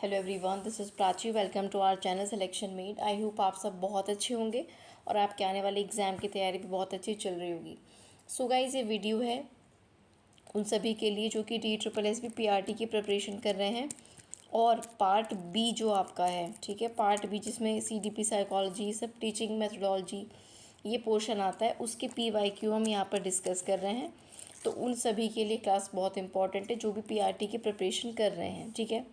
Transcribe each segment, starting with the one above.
Hello everyone, this is Prachi. Welcome to our channel selection mate. I hope आप सब बहुत अच्छे होंगे और आपके आने वाले एग्ज़ाम की तैयारी भी बहुत अच्छी चल रही होगी। सो गाइस, ये वीडियो है उन सभी के लिए जो कि DSSS PRT की प्रिपरेशन कर रहे हैं और पार्ट बी जो आपका है, ठीक है, पार्ट बी जिसमें CDP साइकोलॉजी, सब टीचिंग मेथडोलॉजी ये पोर्शन आता है, उसके PYQ हम यहाँ पर डिस्कस कर रहे हैं। तो उन सभी के लिए क्लास बहुत इंपॉर्टेंट है जो भी PRT की प्रिपरेशन कर रहे हैं, ठीक है।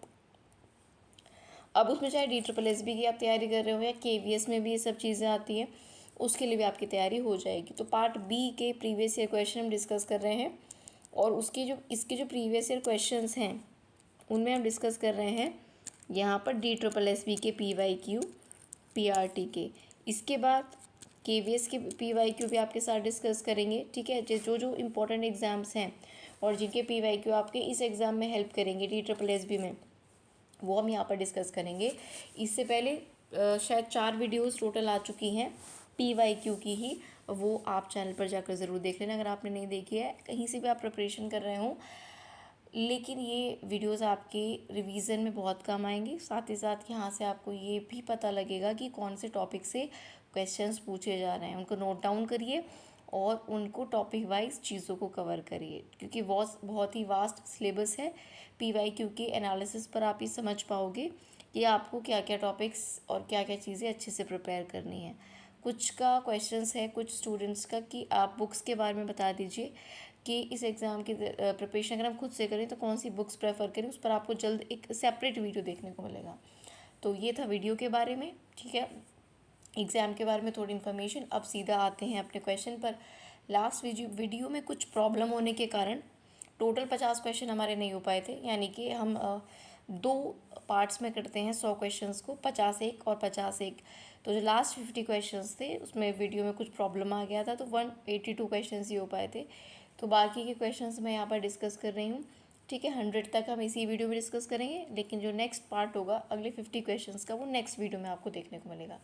अब उसमें चाहे DSSS की आप तैयारी कर रहे हो या KVS में भी ये सब चीज़ें आती हैं, उसके लिए भी आपकी तैयारी हो जाएगी। तो पार्ट बी के प्रीवियस ईयर क्वेश्चन हम डिस्कस कर रहे हैं और इसके जो प्रीवियस ईयर क्वेश्चंस हैं उनमें हम डिस्कस कर रहे हैं यहाँ पर DSSS के PYQ PRT के। इसके बाद KVS के PYQ भी आपके साथ डिस्कस करेंगे, ठीक है। जो जो इम्पोर्टेंट एग्ज़ाम्स हैं और जिनके PYQ आपके इस एग्ज़ाम में हेल्प करेंगे DSSS में, वो हम यहाँ पर डिस्कस करेंगे। इससे पहले शायद 4 वीडियोस टोटल आ चुकी हैं PYQ की ही, वो आप चैनल पर जाकर ज़रूर देख लेना अगर आपने नहीं देखी है। कहीं से भी आप प्रिपरेशन कर रहे हो, लेकिन ये वीडियोस आपके रिवीजन में बहुत काम आएंगी। साथ ही साथ यहाँ से आपको ये भी पता लगेगा कि कौन से टॉपिक से क्वेश्चंस पूछे जा रहे हैं। उनको नोट डाउन करिए और उनको टॉपिक वाइज चीज़ों को कवर करिए, क्योंकि बहुत ही वास्ट सिलेबस है। PYQ के एनालिसिस पर आप ये समझ पाओगे कि आपको क्या क्या टॉपिक्स और क्या क्या चीज़ें अच्छे से प्रिपेयर करनी है। कुछ का क्वेश्चंस है कुछ स्टूडेंट्स का कि आप बुक्स के बारे में बता दीजिए कि इस एग्ज़ाम की प्रिपरेशन अगर हम खुद से करें तो कौन सी बुक्स प्रेफर करें। उस पर आपको जल्द एक सेपरेट वीडियो देखने को मिलेगा। तो ये था वीडियो के बारे में, ठीक है, एग्ज़ाम के बारे में थोड़ी इन्फॉर्मेशन। अब सीधा आते हैं अपने क्वेश्चन पर। लास्ट वीडियो में कुछ प्रॉब्लम होने के कारण टोटल 50 क्वेश्चन हमारे नहीं हो पाए थे, यानी कि हम 2 पार्ट्स में करते हैं 100 क्वेश्चंस को, 50 एक और 50 एक। तो जो लास्ट 50 क्वेश्चंस थे उसमें वीडियो में कुछ प्रॉब्लम आ गया था, तो 182 क्वेश्चंस ही हो पाए थे। तो बाकी के क्वेश्चंस मैं यहाँ पर डिस्कस कर रही हूँ, ठीक है। 100 तक हम इसी वीडियो में डिस्कस करेंगे, लेकिन जो नेक्स्ट पार्ट होगा अगले 50 क्वेश्चंस का, वो नेक्स्ट वीडियो में आपको देखने को मिलेगा।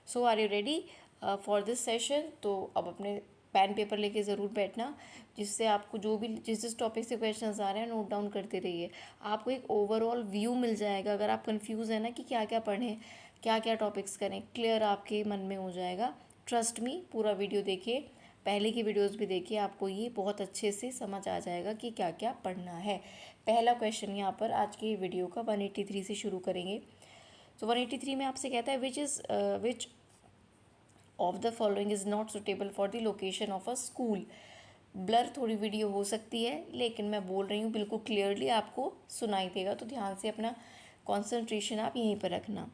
So are you ready for this session? तो अब अपने पेन पेपर लेके ज़रूर बैठना, जिससे आपको जो भी जिस टॉपिक से क्वेश्चंस आ रहे हैं नोट डाउन करते रहिए। आपको एक ओवरऑल व्यू मिल जाएगा। अगर आप कंफ्यूज है ना कि क्या क्या पढ़ें, क्या क्या टॉपिक्स करें, क्लियर आपके मन में हो जाएगा। ट्रस्ट मी, पूरा वीडियो देखिए, पहले की वीडियोस भी देखिए, आपको ये बहुत अच्छे से समझ आ जाएगा कि क्या क्या पढ़ना है। पहला क्वेश्चन यहाँ पर आज की वीडियो का 183 से शुरू करेंगे। तो 183 में आपसे कहता है विच of the following is not suitable for the location of a school. Blur थोड़ी वीडियो हो सकती है, लेकिन मैं बोल रही हूँ बिल्कुल क्लियरली आपको सुनाई देगा, तो ध्यान से अपना कॉन्सेंट्रेशन आप यहीं पर रखना।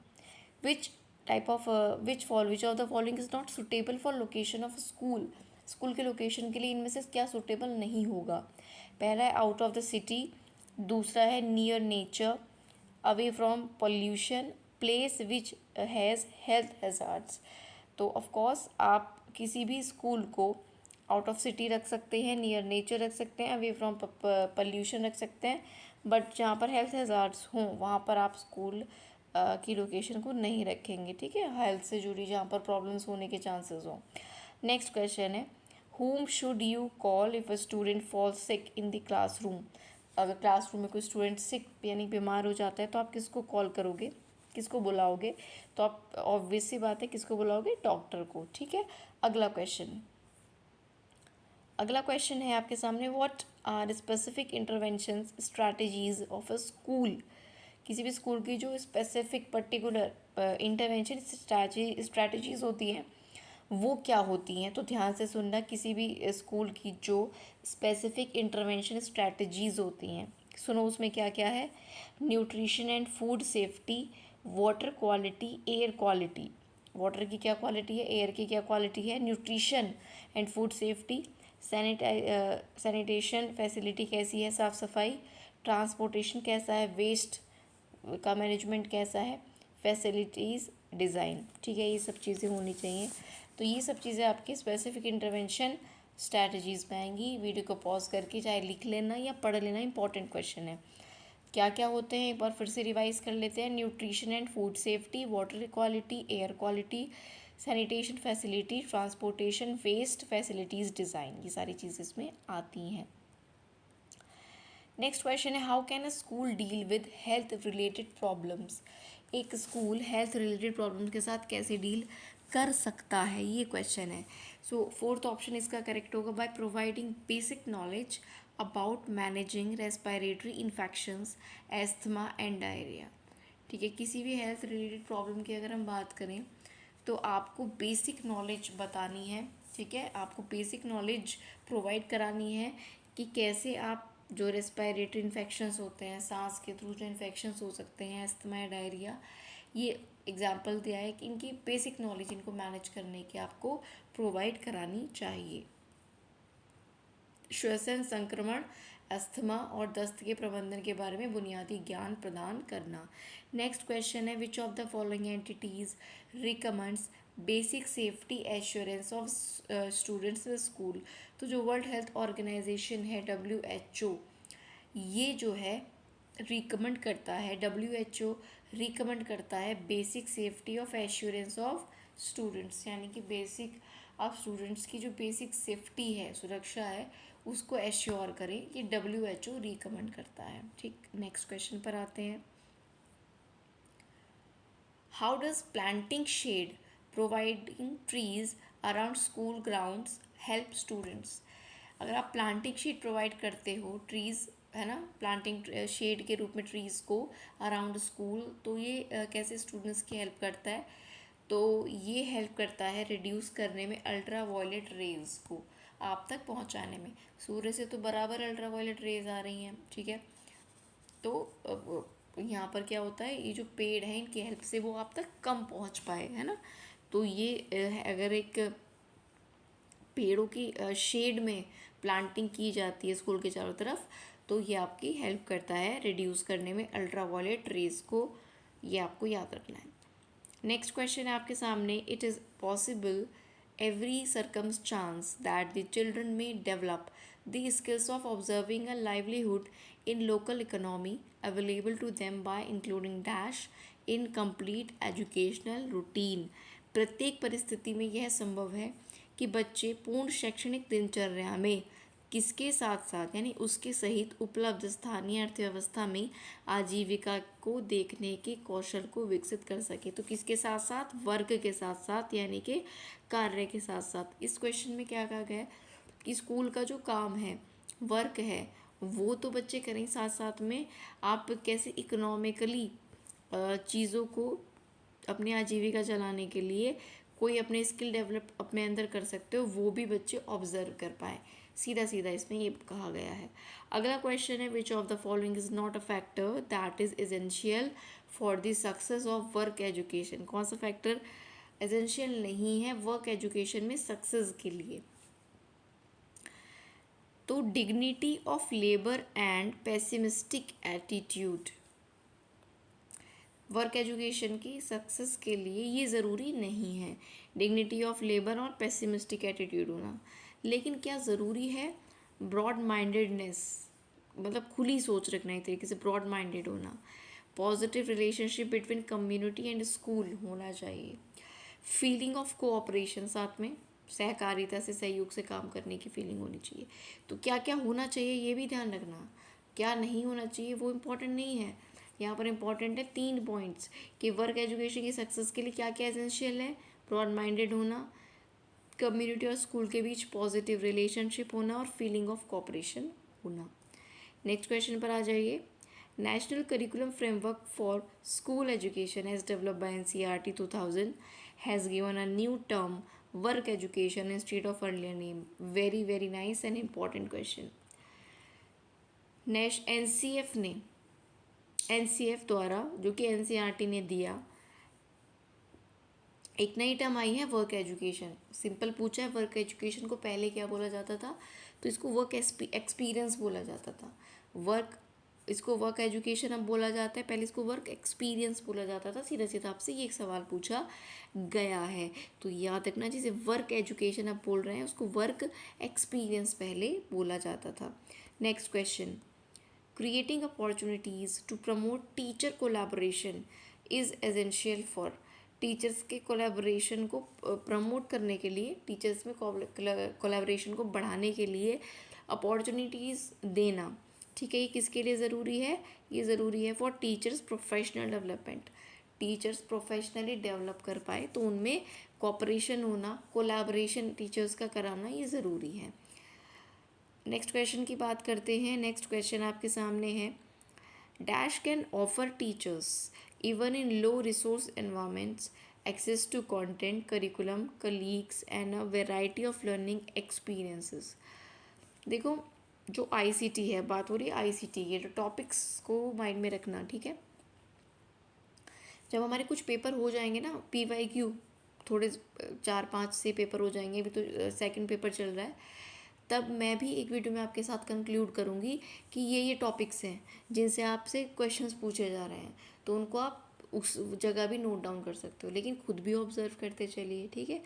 Which which of the following is not suitable for location of school. School के लोकेशन के लिए इनमें से क्या सुटेबल नहीं होगा? पहला है आउट ऑफ द सिटी, दूसरा है near nature, away from pollution, place which has health hazards. तो ऑफ कोर्स आप किसी भी स्कूल को आउट ऑफ सिटी रख सकते हैं, नियर नेचर रख सकते हैं, अवे फ्रॉम पोल्यूशन रख सकते हैं, बट जहाँ पर हेल्थ हैज़ार्ड्स हों वहाँ पर आप स्कूल की लोकेशन को नहीं रखेंगे, ठीक है। हेल्थ से जुड़ी जहाँ पर प्रॉब्लम्स होने के चांसेस हों। नेक्स्ट क्वेश्चन है whom should you call if a student falls sick in the classroom। अगर क्लासरूम में कोई स्टूडेंट सिक यानी बीमार हो जाता है तो आप किसको कॉल करोगे, किसको बुलाओगे? तो आप ऑब्वियस सी बात है किसको बुलाओगे? डॉक्टर को, ठीक है। अगला क्वेश्चन है आपके सामने, what are specific interventions strategies of a school. किसी भी स्कूल की जो स्पेसिफिक पर्टिकुलर इंटरवेंशन स्ट्रैटेजीज होती हैं वो क्या होती हैं? तो ध्यान से सुनना, किसी भी स्कूल की जो स्पेसिफिक इंटरवेंशन स्ट्रैटेजीज होती हैं, सुनो उसमें क्या क्या है। Nutrition and food safety, water quality, air quality. Water की क्या क्वालिटी है, एयर की क्या क्वालिटी है, nutrition and food safety, sanitation facility कैसी है, साफ़ सफाई, ट्रांसपोर्टेशन कैसा है, वेस्ट का मैनेजमेंट कैसा है, फैसिलिटीज़ डिज़ाइन, ठीक है। ये सब चीज़ें होनी चाहिए। तो ये सब चीज़ें आपकी स्पेसिफिक इंटरवेंशन स्ट्रैटेजीज़ में आएंगी। वीडियो को पॉज करके चाहे लिख लेना या पढ़ लेना, इंपॉर्टेंट क्वेश्चन है। क्या क्या होते हैं एक बार फिर से रिवाइज कर लेते हैं। Nutrition and food safety, water quality, air quality, sanitation facility, transportation, waste, facilities design, ये सारी चीज़ें इसमें आती हैं। नेक्स्ट क्वेश्चन है, how can a school deal with health related problems. एक स्कूल हेल्थ रिलेटेड प्रॉब्लम्स के साथ कैसे डील कर सकता है, ये क्वेश्चन है। सो फोर्थ ऑप्शन इसका करेक्ट होगा, by providing basic knowledge about managing respiratory infections, asthma and diarrhoea. ठीक है, किसी भी हेल्थ रिलेटेड प्रॉब्लम की अगर हम बात करें तो आपको बेसिक नॉलेज बतानी है। ठीक है, आपको बेसिक नॉलेज प्रोवाइड करानी है कि कैसे आप जो रेस्पिरेटरी इन्फेक्शंस होते हैं, सांस के थ्रू जो इन्फेक्शंस हो सकते हैं, अस्थमा या डायरिया, ये एग्जाम्पल दिया है कि इनकी बेसिक नॉलेज इनको मैनेज करने की आपको प्रोवाइड करानी चाहिए। श्वसन संक्रमण, अस्थमा और दस्त के प्रबंधन के बारे में बुनियादी ज्ञान प्रदान करना। नेक्स्ट क्वेश्चन है, विच of the following entities recommends basic safety assurance of students in school. तो जो वर्ल्ड हेल्थ ऑर्गेनाइजेशन है WHO, ये जो है रिकमेंड करता है, WHO रिकमेंड करता है basic safety of assurance of students, यानी कि बेसिक आप स्टूडेंट्स की जो बेसिक सेफ्टी है, सुरक्षा है, उसको एश्योर करें, ये WHO रिकमेंड करता है। ठीक, नेक्स्ट क्वेश्चन पर आते हैं, how does planting shade providing trees around school grounds help students. अगर आप प्लांटिंग शेड प्रोवाइड करते हो, ट्रीज़ है ना, प्लांटिंग शेड के रूप में ट्रीज़ को अराउंड स्कूल, तो ये कैसे स्टूडेंट्स की हेल्प करता है, तो ये हेल्प करता है रिड्यूस करने में अल्ट्रा वायलेट रेज को आप तक पहुंचाने में। सूर्य से तो बराबर अल्ट्रा वायलेट रेज आ रही हैं, ठीक है, तो यहाँ पर क्या होता है, ये जो पेड़ हैं इनकी हेल्प से वो आप तक कम पहुँच पाए, है ना। तो ये अगर एक पेड़ों की शेड में प्लांटिंग की जाती है स्कूल के चारों तरफ, तो ये आपकी हेल्प करता है रिड्यूस करने में अल्ट्रा वायलेट रेज को, ये आपको याद रखना है। नेक्स्ट क्वेश्चन है आपके सामने, it is possible every circumstance that the children may develop the skills of observing a livelihood in local economy available to them by including dash in complete educational routine। प्रत्येक परिस्थिति में यह संभव है कि बच्चे पूर्ण शैक्षणिक दिनचर्या में किसके साथ साथ, यानी उसके सहित उपलब्ध स्थानीय अर्थव्यवस्था में आजीविका को देखने के कौशल को विकसित कर सके। तो किसके साथ साथ, वर्क के साथ साथ, यानी कि कार्य के साथ साथ। इस क्वेश्चन में क्या कहा गया है कि स्कूल का जो काम है, वर्क है, वो तो बच्चे करें, साथ साथ में आप कैसे इकोनॉमिकली चीज़ों को अपनी आजीविका चलाने के लिए कोई अपने स्किल डेवलप अपने अंदर कर सकते हो, वो भी बच्चे ऑब्जर्व कर पाए। सीधा सीधा इसमें ये कहा गया है। अगला क्वेश्चन है, विच of the following is not a factor that is essential for the success of work education. कौन सा फैक्टर एसेंशियल नहीं है वर्क एजुकेशन में सक्सेस के लिए। तो dignity of labour and pessimistic attitude. Work education की सक्सेस के लिए ये ज़रूरी नहीं है डिग्निटी ऑफ लेबर और पेसिमिस्टिक एटीट्यूड होना, लेकिन क्या ज़रूरी है ब्रॉड माइंडेडनेस, मतलब खुली सोच रखना, एक तरीके से ब्रॉड माइंडेड होना। Positive relationship between community and school होना चाहिए। फीलिंग ऑफ कोऑपरेशन, साथ में सहकारिता से, सहयोग से काम करने की फीलिंग होनी चाहिए। तो क्या क्या होना चाहिए ये भी ध्यान रखना, क्या नहीं होना चाहिए वो इम्पोर्टेंट नहीं है। यहाँ पर इम्पॉर्टेंट है 3 पॉइंट्स कि वर्क एजुकेशन की सक्सेस के लिए क्या क्या एसेंशियल है, ब्रॉड माइंडेड होना, कम्युनिटी और स्कूल के बीच पॉजिटिव रिलेशनशिप होना और फीलिंग ऑफ कोऑपरेशन होना। नेक्स्ट क्वेश्चन पर आ जाइए, national curriculum framework for school education as developed by NCERT 2000 has given a new term work education instead of earlier name. Very very nice and important question. NCF द्वारा, जो कि NCERT ने दिया, एक नई टर्म आई है वर्क एजुकेशन। सिंपल पूछा है, वर्क एजुकेशन को पहले क्या बोला जाता था, तो इसको वर्क एक्सपीरियंस बोला जाता था। इसको वर्क एजुकेशन अब बोला जाता है, पहले इसको वर्क एक्सपीरियंस बोला जाता था। सीधा सीधा आपसे ये एक सवाल पूछा गया है, तो याद रखना, जिसे वर्क एजुकेशन अब बोल रहे हैं उसको वर्क एक्सपीरियंस पहले बोला जाता था। Next question, creating opportunities to promote teacher collaboration is essential for। Teachers के कोलैबोरेशन को प्रमोट करने के लिए, टीचर्स में कोलैबोरेशन को बढ़ाने के लिए अपॉर्चुनिटीज़ देना ठीक है, ये किसके लिए ज़रूरी है? ये ज़रूरी है for teachers professional development. Teachers professionally develop कर पाए तो उनमें कोऑपरेशन होना, कोलैबोरेशन टीचर्स का कराना ये ज़रूरी है। नेक्स्ट क्वेश्चन की बात करते हैं। नेक्स्ट क्वेश्चन आपके सामने है, dash can offer teachers even in low resource environments access to content, curriculum, colleagues and a variety of learning experiences. देखो, जो आईसीटी है, बात हो रही है आईसीटी के, जो टॉपिक्स को माइंड में रखना, ठीक है। जब हमारे कुछ पेपर हो जाएंगे ना, पीवाईक्यू, थोड़े 4-5 से पेपर हो जाएंगे, अभी तो सेकंड पेपर चल रहा है, तब मैं भी एक वीडियो में आपके साथ कंक्लूड करूँगी कि ये टॉपिक्स हैं जिनसे आपसे क्वेश्चंस पूछे जा रहे हैं, तो उनको आप उस जगह भी नोट डाउन कर सकते हो, लेकिन खुद भी ऑब्जर्व करते चलिए, ठीक है।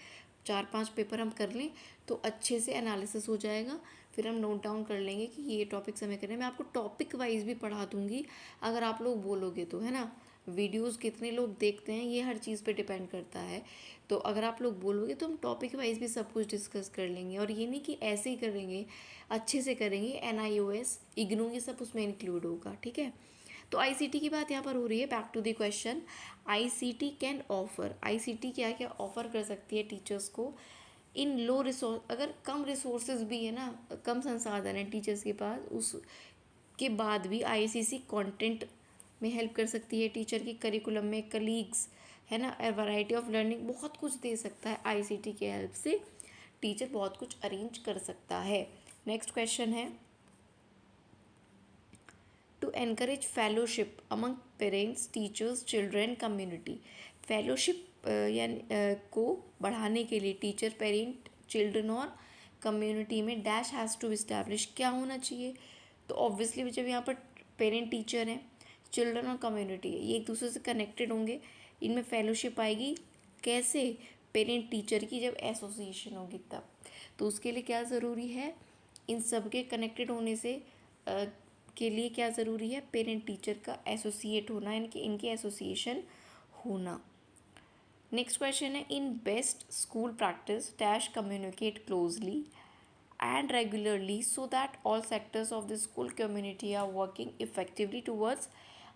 4-5 पेपर हम कर लें तो अच्छे से एनालिसिस हो जाएगा, फिर हम नोट डाउन कर लेंगे कि ये टॉपिक्स हमें करने हैं। मैं आपको टॉपिक वाइज भी पढ़ा दूँगी अगर आप लोग बोलोगे तो, है ना। वीडियोस कितने लोग देखते हैं ये हर चीज़ पे डिपेंड करता है, तो अगर आप लोग बोलोगे तो हम टॉपिक वाइज भी सब कुछ डिस्कस कर लेंगे। और ये नहीं कि ऐसे ही करेंगे, अच्छे से करेंगे। NIOS, इग्नू, ये सब उसमें इंक्लूड होगा, ठीक है। तो आईसीटी की बात यहाँ पर हो रही है। Back to the question, ICT can offer, ICT क्या क्या ऑफर कर सकती है टीचर्स को इन लो रिसोर्स, अगर कम रिसोर्सेज भी है ना, कम संसाधन है टीचर्स के पास, उसके बाद भी आईसीसी कंटेंट में हेल्प कर सकती है टीचर की, करिकुलम में, कलीग्स, है ना, वैरायटी ऑफ लर्निंग, बहुत कुछ दे सकता है आईसीटी के हेल्प से। टीचर बहुत कुछ अरेंज कर सकता है। नेक्स्ट क्वेश्चन है, to encourage fellowship among parents, teachers, children, community. Fellowship यानी को बढ़ाने के लिए टीचर, पेरेंट, चिल्ड्रन और कम्युनिटी में डैश हैज़ टू इस्टेब्लिश, क्या होना चाहिए? तो ऑब्वियसली जब यहाँ पर पेरेंट टीचर हैं, चिल्ड्रन और कम्युनिटी है, ये एक दूसरे से कनेक्टेड होंगे, इनमें फेलोशिप आएगी। कैसे? पेरेंट टीचर की जब एसोसिएशन होगी तब। तो उसके लिए क्या ज़रूरी है? इन सब के कनेक्टेड होने से के लिए क्या ज़रूरी है? पेरेंट टीचर का एसोसिएट होना, इनकी एसोसिएशन होना। नेक्स्ट क्वेश्चन है, in best school practice dash communicate closely and regularly so that all sectors of the school community are working effectively towards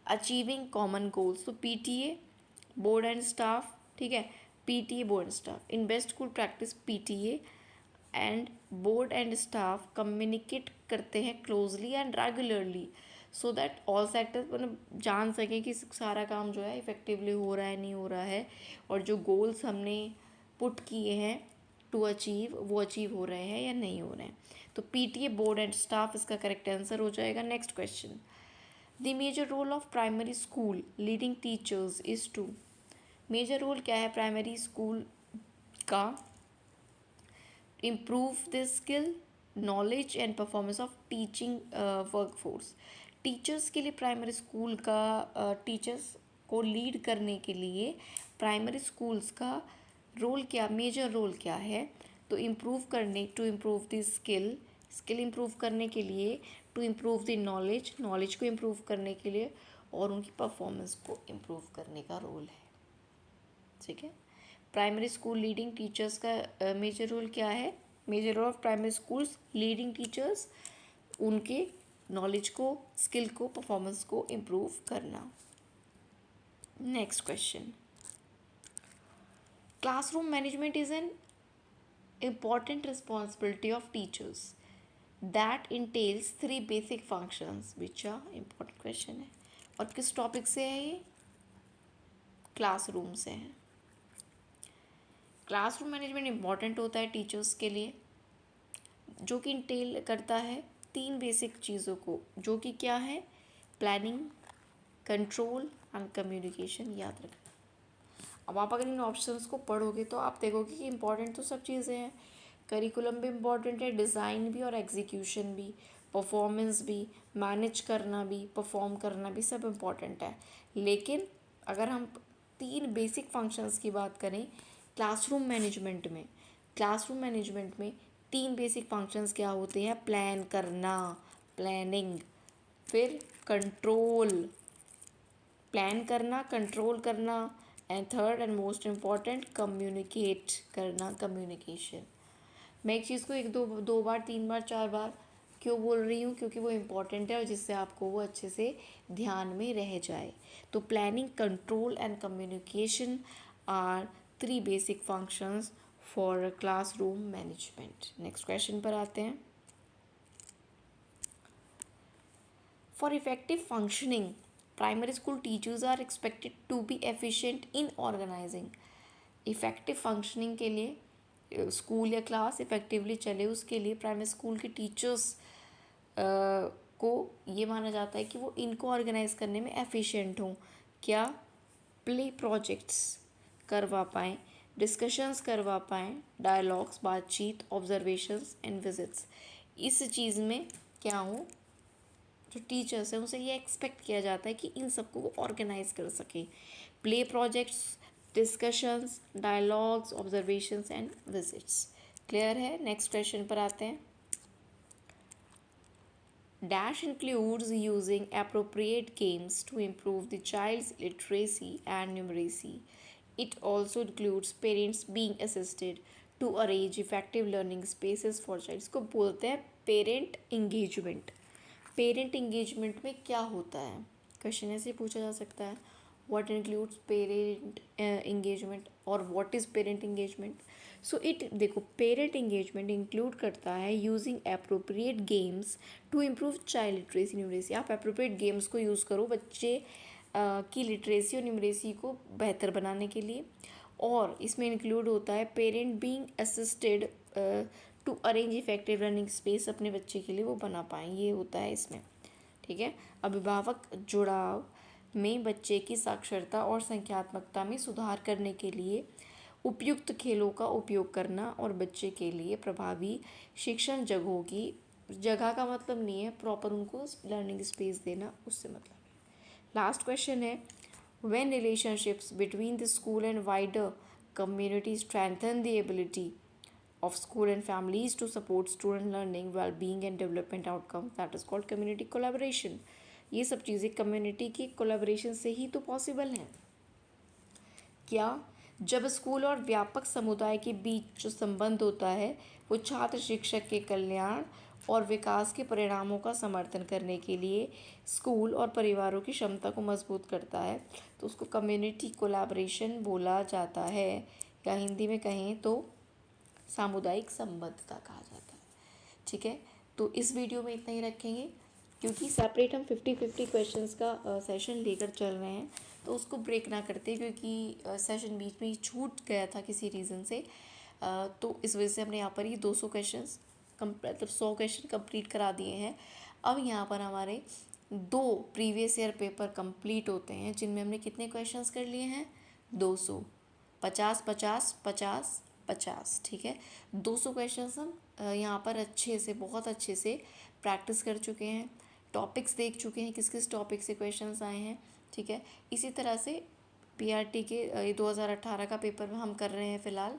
achieving common goals. So PTA, board and staff, ठीक है, PTA, board and staff, in best school practice PTA and board and staff communicate करते हैं closely and regularly so that all sectors, मतलब जान सकें कि सारा काम जो है इफेक्टिवली हो रहा है, नहीं हो रहा है, और जो गोल्स हमने पुट किए हैं टू अचीव, वो अचीव हो रहे हैं या नहीं हो रहे हैं। तो पीटीए, बोर्ड एंड स्टाफ इसका करेक्ट आंसर हो जाएगा। Next question, the major role of primary school leading teachers is to, major role क्या है प्राइमरी स्कूल का? Improve the skill, knowledge and performance of teaching workforce. Teachers के लिए primary school का, teachers को lead करने के लिए प्राइमरी स्कूल्स का रोल क्या, मेजर रोल क्या है? तो इम्प्रूव करने, to improve the skill, skill improve करने के लिए, to improve the knowledge, knowledge को इम्प्रूव करने के लिए, और उनकी परफॉर्मेंस को इम्प्रूव करने का रोल है, ठीक है। प्राइमरी स्कूल लीडिंग टीचर्स का मेजर रोल क्या है? Major role of primary schools leading teachers, उनके नॉलेज को, स्किल को, परफॉर्मेंस को इम्प्रूव करना। Next question, classroom management is an important responsibility of teachers that entails 3 basic functions which are important question है, और किस टॉपिक से है ये? क्लासरूम से है। क्लासरूम मैनेजमेंट इम्पॉर्टेंट होता है टीचर्स के लिए, जो कि इंटेल करता है 3 बेसिक चीज़ों को, जो कि क्या है? Planning, control and communication. याद रखना। अब आप अगर इन ऑप्शंस को पढ़ोगे तो आप देखोगे कि इम्पॉर्टेंट तो सब चीज़ें हैं, करिकुलम भी इम्पॉर्टेंट है, डिज़ाइन भी और एग्जीक्यूशन भी, परफॉर्मेंस भी, मैनेज करना भी, परफॉर्म करना भी, सब इम्पॉर्टेंट है। लेकिन अगर हम 3 बेसिक फंक्शंस की बात करें क्लासरूम मैनेजमेंट में, क्लासरूम मैनेजमेंट में 3 बेसिक फंक्शंस क्या होते हैं? प्लान करना, प्लानिंग, फिर कंट्रोल, प्लान करना, कंट्रोल करना, and third and most important communicate करना, कम्युनिकेशन। मैं एक चीज़ को 1 2 2 बार 3 बार 4 बार क्यों बोल रही हूँ? क्योंकि वो इम्पॉर्टेंट है और जिससे आपको वो अच्छे से ध्यान में रह जाए। तो planning, control and communication are 3 basic functions for classroom management. Next question पर आते हैं। For effective functioning, primary school teachers are expected to be efficient in organizing. Effective functioning के लिए स्कूल या क्लास इफ़ेक्टिवली चले उसके लिए प्राइमरी स्कूल के टीचर्स को ये माना जाता है कि वो इनको ऑर्गेनाइज करने में एफिशिएंट हों। क्या? प्ले प्रोजेक्ट्स करवा पाएँ, डिस्कशंस करवा पाएँ, डायलॉग्स, बातचीत, ऑब्जर्वेशंस एंड विजिट्स। इस चीज़ में क्या हो, जो टीचर्स हैं उनसे ये एक्सपेक्ट किया जाता है कि इन सबको वो ऑर्गेनाइज कर सके। Play projects, discussions, dialogues, observations and visits. Clear है? नेक्स्ट क्वेश्चन पर आते हैं। Dash includes using appropriate games to improve the child's literacy and numeracy. It also includes parents being assisted to arrange effective learning spaces for child. इसको बोलते हैं parent engagement. Parent engagement में क्या होता है? क्वेश्चन ऐसे पूछा जा सकता है, व्हाट इंक्लूड्स पेरेंट इंगेजमेंट और what is parent engagement. So it देखो, पेरेंट इंगेजमेंट इंक्लूड करता है using appropriate games to improve child literacy numeracy. आप अप्रोप्रिएट गेम्स को यूज़ करो बच्चे की लिटरेसी और न्यूमरेसी को बेहतर बनाने के लिए। और इसमें इंक्लूड होता है parent being assisted to arrange effective learning space, अपने बच्चे के लिए वो बना पाएँ, ये होता है इसमें। ठीक है। अभिभावक जुड़ाव में बच्चे की साक्षरता और संख्यात्मकता में सुधार करने के लिए उपयुक्त खेलों का उपयोग करना और बच्चे के लिए प्रभावी शिक्षण जगहों की, जगह का मतलब नहीं है प्रॉपर उनको लर्निंग स्पेस देना, उससे मतलब है। लास्ट क्वेश्चन है, when relationships between the school and wider community strengthen the ability of school and families to support student learning, well-being and development outcomes, that is called community collaboration. ये सब चीज़ें community की collaboration से ही तो possible हैं। क्या? जब school और व्यापक समुदाय के बीच जो संबंध होता है वो छात्र शिक्षक के कल्याण और विकास के परिणामों का समर्थन करने के लिए स्कूल और परिवारों की क्षमता को मजबूत करता है, तो उसको कम्युनिटी कोलैबोरेशन बोला जाता है, या हिंदी में कहें तो सामुदायिक संबद्धता कहा जाता है। ठीक है। तो इस वीडियो में इतना ही रखेंगे, क्योंकि सेपरेट हम 50-50 क्वेश्चंस का सेशन लेकर चल रहे हैं, तो उसको ब्रेक ना करते, क्योंकि सेशन बीच में ही छूट गया था किसी रीज़न से। तो इस वजह से हमने यहाँ पर ही 200 क्वेश्चंस मतलब 100 क्वेश्चन कंप्लीट करा दिए हैं। अब यहाँ पर हमारे 2 प्रीवियस ईयर पेपर कंप्लीट होते हैं, जिनमें हमने कितने क्वेश्चंस कर लिए हैं? 200, 50 50 50 50। ठीक है। 200 क्वेश्चंस हम यहाँ पर अच्छे से, बहुत अच्छे से प्रैक्टिस कर चुके हैं, टॉपिक्स देख चुके हैं, किस किस टॉपिक से क्वेश्चंस आए हैं। ठीक है। इसी तरह से पीआरटी के 2018 का पेपर हम कर रहे हैं फ़िलहाल।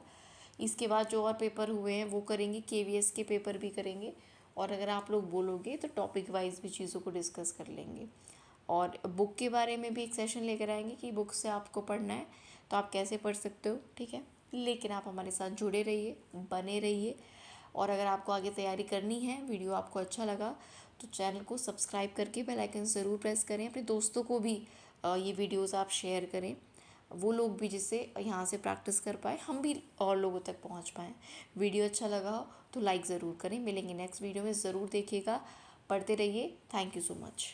इसके बाद जो और पेपर हुए हैं वो करेंगे, केवीएस के पेपर भी करेंगे, और अगर आप लोग बोलोगे तो टॉपिक वाइज भी चीज़ों को डिस्कस कर लेंगे। और बुक के बारे में भी एक सेशन लेकर आएंगे कि बुक से आपको पढ़ना है तो आप कैसे पढ़ सकते हो। ठीक है। लेकिन आप हमारे साथ जुड़े रहिए, बने रहिए, और अगर आपको आगे तैयारी करनी है, वीडियो आपको अच्छा लगा तो चैनल को सब्सक्राइब करके बेल आइकन ज़रूर प्रेस करें। अपने दोस्तों को भी ये वीडियोस आप शेयर करें, वो लोग भी जिससे यहाँ से प्रैक्टिस कर पाए, हम भी और लोगों तक पहुँच पाएँ। वीडियो अच्छा लगा हो तो लाइक ज़रूर करें। मिलेंगे नेक्स्ट वीडियो में, ज़रूर देखिएगा, पढ़ते रहिए। Thank you so much.